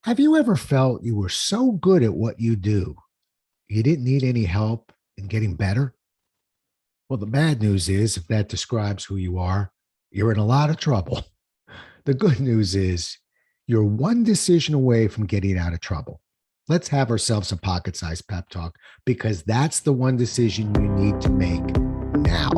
Have you ever felt you were so good at what you do, you didn't need any help in getting better? Well, the bad news is, if that describes who you are, you're in a lot of trouble. The good news is, you're one decision away from getting out of trouble. Let's have ourselves a pocket sized pep talk because that's the one decision you need to make now.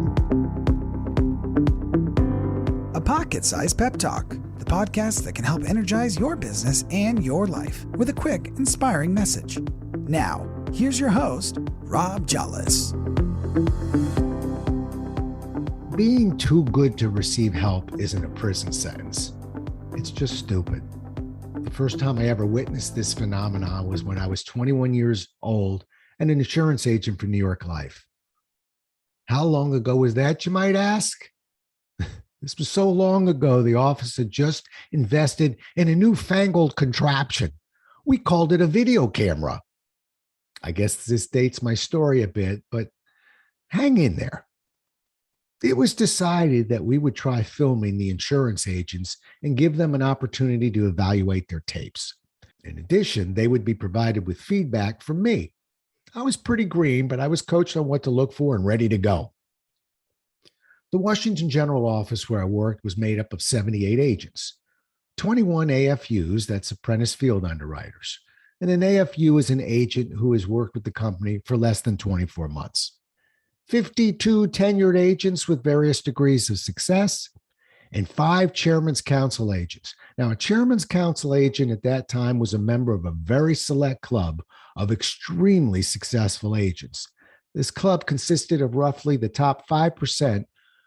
A Pocket Sized Pep Talk, the podcast that can help energize your business and your life with a quick, inspiring message. Now, here's your host, Rob Jollis. Being too good to receive help isn't a prison sentence. It's just stupid. The first time I ever witnessed this phenomenon was when I was 21 years old and an insurance agent for New York Life. How long ago was that, you might ask? This was so long ago, the office had just invested in a newfangled contraption. We called it a video camera. I guess this dates my story a bit, but hang in there. It was decided that we would try filming the insurance agents and give them an opportunity to evaluate their tapes. In addition, they would be provided with feedback from me. I was pretty green, but I was coached on what to look for and ready to go. The Washington General office where I worked was made up of 78 agents, 21 AFUs, that's apprentice field underwriters. And an AFU is an agent who has worked with the company for less than 24 months. 52 tenured agents with various degrees of success, and 5 Chairman's Council agents. Now, a Chairman's Council agent at that time was a member of a very select club of extremely successful agents. This club consisted of roughly the top 5%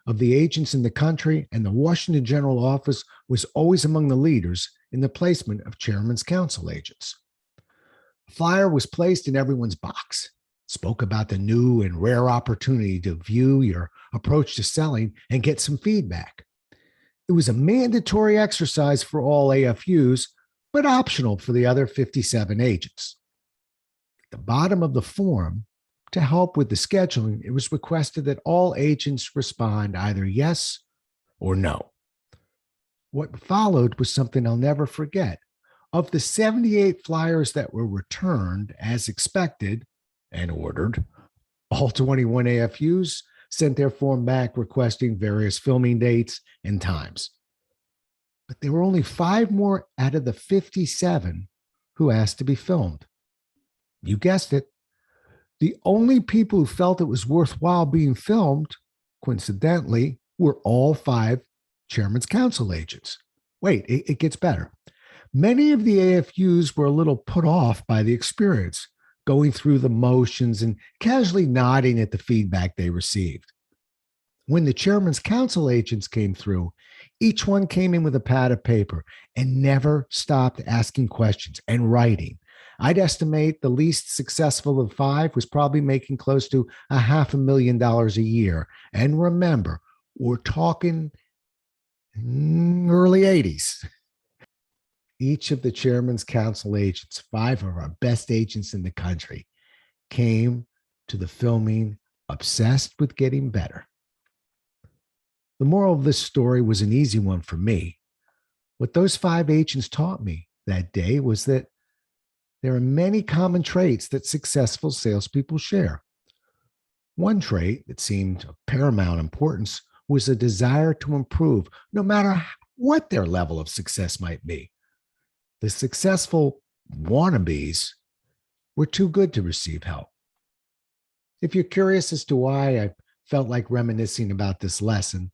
of the agents in the country, and the Washington General office was always among the leaders in the placement of Chairman's Council agents. A flyer was placed in everyone's box, spoke about the new and rare opportunity to view your approach to selling and get some feedback. It was a mandatory exercise for all AFUs, but optional for the other 57 agents. At the bottom of the form, to help with the scheduling, it was requested that all agents respond either yes or no. What followed was something I'll never forget. Of the 78 flyers that were returned as expected and ordered, all 21 AFUs sent their form back requesting various filming dates and times. But there were only 5 more out of the 57 who asked to be filmed. You guessed it. The only people who felt it was worthwhile being filmed, coincidentally, were all 5 Chairman's Council agents. Wait, it gets better. Many of the AFUs were a little put off by the experience, going through the motions and casually nodding at the feedback they received. When the Chairman's Council agents came through, each one came in with a pad of paper and never stopped asking questions and writing. I'd estimate the least successful of 5 was probably making close to $500,000 a year. And remember, we're talking early 80s. Each of the Chairman's Council agents, 5 of our best agents in the country, came to the filming obsessed with getting better. The moral of this story was an easy one for me. What those 5 agents taught me that day was that there are many common traits that successful salespeople share. One trait that seemed of paramount importance was a desire to improve, no matter what their level of success might be. The successful wannabes were too good to receive help. If you're curious as to why I felt like reminiscing about this lesson,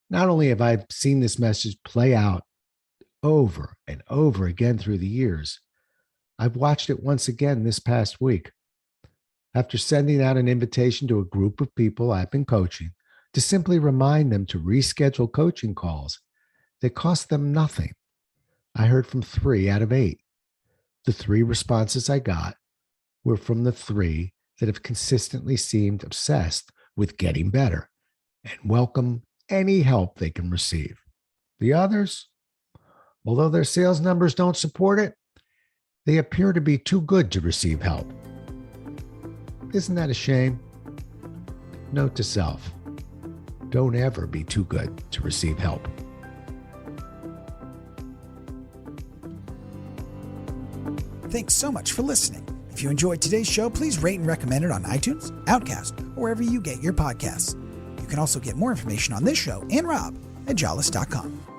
not only have I seen this message play out over and over again through the years, I've watched it once again this past week. After sending out an invitation to a group of people I've been coaching to simply remind them to reschedule coaching calls that cost them nothing, I heard from 3 out of 8. The 3 responses I got were from the 3 that have consistently seemed obsessed with getting better and welcome any help they can receive. The others, although their sales numbers don't support it, they appear to be too good to receive help. Isn't that a shame? Note to self, don't ever be too good to receive help. Thanks so much for listening. If you enjoyed today's show, please rate and recommend it on iTunes, Outcast, or wherever you get your podcasts. You can also get more information on this show and Rob at jollis.com.